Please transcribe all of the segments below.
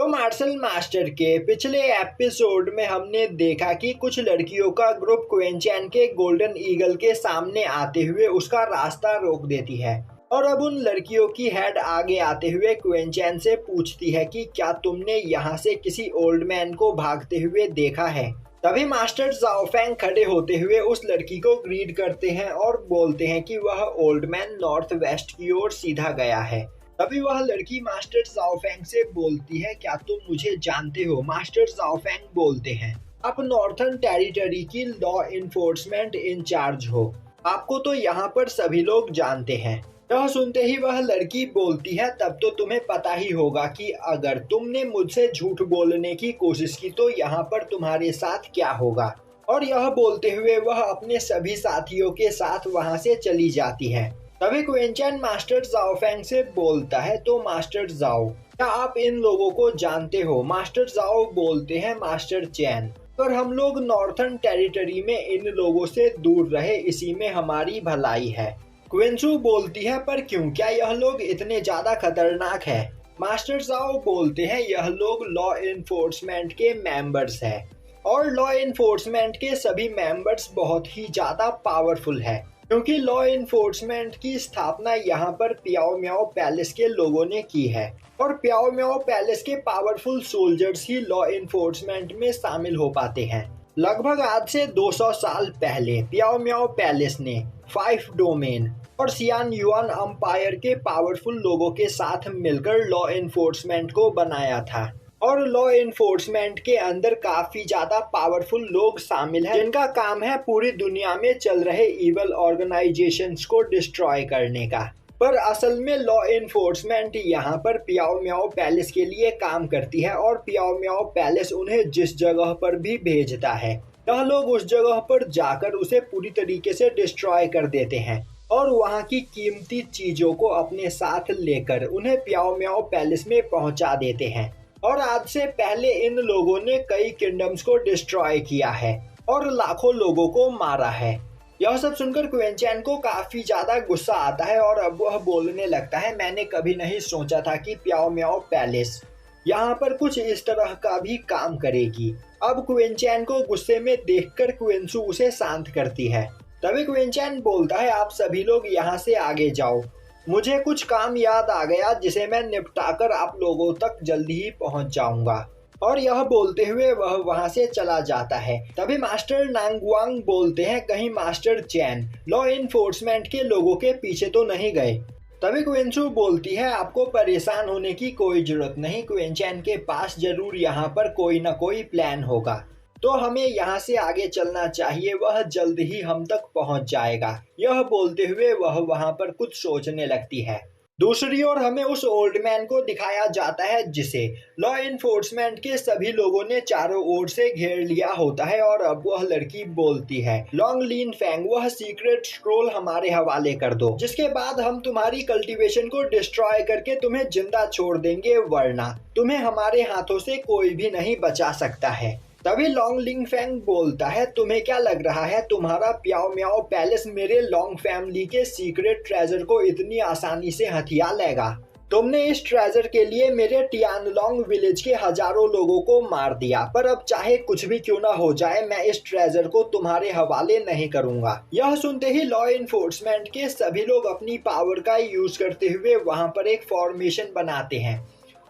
तो martial master के पिछले एपिसोड में हमने देखा कि कुछ लड़कियों का ग्रुप क्वेंचैन के गोल्डन ईगल के सामने आते हुए उसका रास्ता रोक देती है और अब उन लड़कियों की हेड आगे आते हुए क्वेंचैन से पूछती है कि क्या तुमने यहाँ से किसी ओल्ड मैन को भागते हुए देखा है। तभी मास्टर जाओफेंग खड़े होते हुए उस लड़की को ग्रीट करते हैं और बोलते हैं कि वह ओल्ड मैन नॉर्थ वेस्ट की ओर सीधा गया है। तभी वह लड़की मास्टर जाओफेंग से बोलती है, क्या तुम मुझे जानते हो? मास्टर जाओफेंग बोलते हैं, आप नॉर्थर्न टेरिटरी की लॉ इन्फोर्समेंट इंचार्ज हो, आपको तो यहाँ पर सभी लोग जानते हैं। यह सुनते ही वह लड़की बोलती है, तब तो तुम्हें पता ही होगा कि अगर तुमने मुझसे झूठ बोलने की कोशिश की तो यहाँ पर तुम्हारे साथ क्या होगा। और यह बोलते हुए वह अपने सभी साथियों के साथ वहाँ से चली जाती है। तभी क्वेंचैन मास्टर जाओफेंग से बोलता है, तो मास्टर जाओ, क्या आप इन लोगों को जानते हो? मास्टर जाओ बोलते हैं, मास्टर चैन, पर हम लोग नॉर्थर्न टेरिटरी में इन लोगों से दूर रहे, इसी में हमारी भलाई है। क्विंसू बोलती है, पर क्यों, क्या यह लोग इतने ज्यादा खतरनाक है? मास्टर जाओ बोलते हैं, यह लोग लॉ इन्फोर्समेंट के मेंबर्स हैं और लॉ इन्फोर्समेंट के सभी मेंबर्स बहुत ही ज्यादा पावरफुल है, क्योंकि लॉ इन्फोर्समेंट की स्थापना यहाँ पर पियाओ म्याओ पैलेस के लोगों ने की है और पियाओ म्याओ पैलेस के पावरफुल सोल्जर्स ही लॉ इन्फोर्समेंट में शामिल हो पाते हैं। लगभग आज से 200 साल पहले पियाओ म्याओ पैलेस ने 5 डोमेन और सियान युआन अंपायर के पावरफुल लोगों के साथ मिलकर लॉ इन्फोर्समेंट को बनाया था और लॉ इन्फोर्समेंट के अंदर काफी ज्यादा पावरफुल लोग शामिल हैं जिनका काम है पूरी दुनिया में चल रहे इवल ऑर्गेनाइजेशंस को डिस्ट्रॉय करने का। पर असल में लॉ इन्फोर्समेंट यहाँ पर पियाओ म्याओ पैलेस के लिए काम करती है और पियाओ म्याओ पैलेस उन्हें जिस जगह पर भी भेजता है यह लोग उस जगह पर जाकर उसे पूरी तरीके से डिस्ट्रॉय कर देते हैं और वहाँ की कीमती चीजों को अपने साथ लेकर उन्हें पियाओ म्याओ पैलेस में पहुँचा देते हैं। और आज से पहले इन लोगों ने कई किंगडम्स को डिस्ट्रॉय किया है और लाखों लोगों को मारा है। यह सब सुनकर क्वेंचैन को काफी ज्यादा गुस्सा आता है और अब वह बोलने लगता है, मैंने कभी नहीं सोचा था कि पियाओ म्याओ पैलेस यहाँ पर कुछ इस तरह का भी काम करेगी। अब क्वेंचैन को गुस्से में देखकर क्विंसू उसे शांत करती है। तभी क्वेंचैन बोलता है, आप सभी लोग यहाँ से आगे जाओ, मुझे कुछ काम याद आ गया जिसे मैं निपटाकर आप लोगों तक जल्दी ही पहुंच जाऊंगा। और यह बोलते हुए वह वहां से चला जाता है। तभी मास्टर नांगवांग बोलते हैं, कहीं मास्टर चैन लॉ इन्फोर्समेंट के लोगों के पीछे तो नहीं गए? तभी क्विंसू बोलती है, आपको परेशान होने की कोई जरूरत नहीं, क्वेंचैन के पास जरूर यहाँ पर कोई ना कोई प्लान होगा, तो हमें यहाँ से आगे चलना चाहिए, वह जल्द ही हम तक पहुँच जाएगा। यह बोलते हुए वह वहाँ पर कुछ सोचने लगती है। दूसरी ओर हमें उस ओल्ड मैन को दिखाया जाता है जिसे लॉ इन्फोर्समेंट के सभी लोगों ने चारों ओर से घेर लिया होता है और अब वह लड़की बोलती है, लॉन्ग लीन फैंग, वह सीक्रेट स्क्रोल हमारे हवाले कर दो, जिसके बाद हम तुम्हारी कल्टीवेशन को डिस्ट्रॉय करके तुम्हें जिंदा छोड़ देंगे, वरना तुम्हें हमारे हाथों से कोई भी नहीं बचा सकता है। तभी लॉन्ग लिंग फैंग बोलता है, तुम्हें क्या लग रहा है तुम्हारा पियाओ म्याओ पैलेस मेरे लॉन्ग फैमिली के सीक्रेट ट्रेजर को इतनी आसानी से हथिया लेगा? तुमने इस ट्रेजर के लिए मेरे टियानलोंग विलेज के हजारों लोगों को मार दिया, पर अब चाहे कुछ भी क्यों ना हो जाए मैं इस ट्रेजर को तुम्हारे हवाले नहीं करूंगा। यह सुनते ही लॉ इन्फोर्समेंट के सभी लोग अपनी पावर का यूज करते हुए वहां पर एक फॉर्मेशन बनाते हैं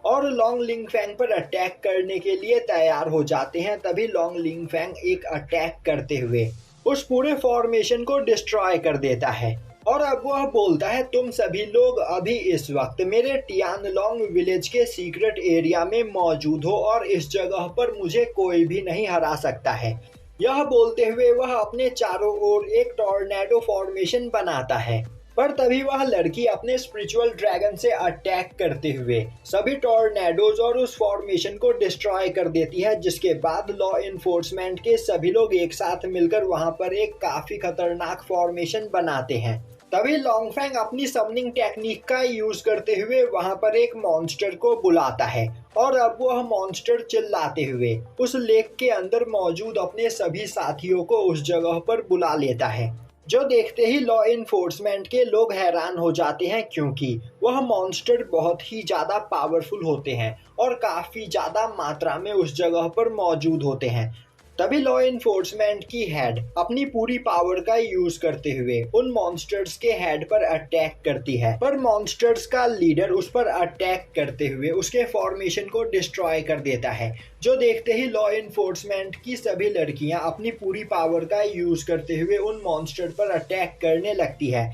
और लॉन्ग लिंग फैंग पर अटैक करने के लिए तैयार हो जाते हैं। तभी लॉन्ग लिंग फैंग एक अटैक करते हुए उस पूरे फॉर्मेशन को डिस्ट्रॉय कर देता है और अब वह बोलता है, तुम सभी लोग अभी इस वक्त मेरे टियानलोंग विलेज के सीक्रेट एरिया में मौजूद हो और इस जगह पर मुझे कोई भी नहीं हरा सकता है। यह बोलते हुए वह अपने चारों ओर एक टॉर्नेडो फॉर्मेशन बनाता है, पर तभी वह लड़की अपने स्पिरिचुअल ड्रैगन से अटैक करते हुए सभी टॉर्नेडोज और उस फॉर्मेशन को डिस्ट्रॉय कर देती है, जिसके बाद लॉ इन्फोर्समेंट के सभी लोग एक साथ मिलकर वहां पर एक काफी खतरनाक फॉर्मेशन बनाते हैं। तभी लॉन्गफैंग अपनी समनिंग टेक्निक का यूज करते हुए वहां पर एक मॉन्स्टर को बुलाता है और अब वह मॉन्स्टर चिल्लाते हुए उस लेक के अंदर मौजूद अपने सभी साथियों को उस जगह पर बुला लेता है। जो देखते ही लॉ इन्फोर्समेंट के लोग हैरान हो जाते हैं, क्योंकि वह मॉन्स्टर बहुत ही ज़्यादा पावरफुल होते हैं और काफ़ी ज़्यादा मात्रा में उस जगह पर मौजूद होते हैं। तभी लॉ इन्फोर्समेंट की हेड अपनी पूरी पावर का यूज करते हुए उन मॉन्स्टर्स के हेड पर अटैक करती है, पर मॉन्स्टर्स का लीडर उस पर अटैक करते हुए उसके फॉर्मेशन को डिस्ट्रॉय कर देता है। जो देखते ही लॉ इन्फोर्समेंट की सभी लड़कियां अपनी पूरी पावर का यूज करते हुए उन मॉन्स्टर पर अटैक करने लगती है,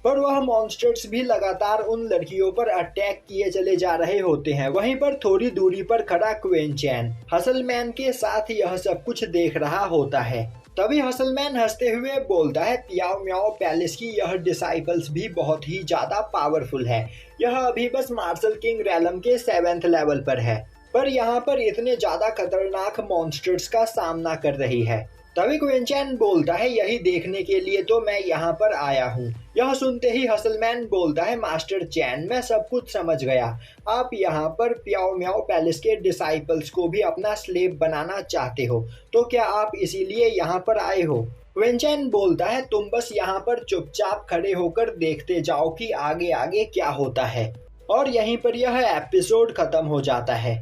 पर वह मॉन्स्टर्स भी लगातार उन लड़कियों पर अटैक किए चले जा रहे होते हैं। वहीं पर थोड़ी दूरी पर खड़ा क्विंचैन हसलमैन के साथ यह सब कुछ देख रहा होता है। तभी हसलमैन हंसते हुए बोलता है, पियाओ म्याओ पैलेस की यह डिसाइपल्स भी बहुत ही ज्यादा पावरफुल है। यह अभी बस मार्शल किंग रैलम के 7th लेवल पर है, पर यहाँ पर इतने ज्यादा खतरनाक मॉन्स्टर्स का सामना कर रही है। तभी क्विंचैन बोलता है, यही देखने के लिए तो मैं यहाँ पर आया हूँ। यह सुनते ही हसलमैन बोलता है, मास्टर चैन मैं सब कुछ समझ गया। आप यहाँ पर पियाओ म्याओ पैलेस के डिसाइपल्स को भी अपना स्लेव बनाना चाहते हो, तो क्या आप इसीलिए यहाँ पर आए हो? क्विंचैन बोलता है, तुम बस यहाँ पर चुपचाप खड़े होकर देखते जाओ कि आगे आगे क्या होता है। और यहीं पर यह एपिसोड खत्म हो जाता है।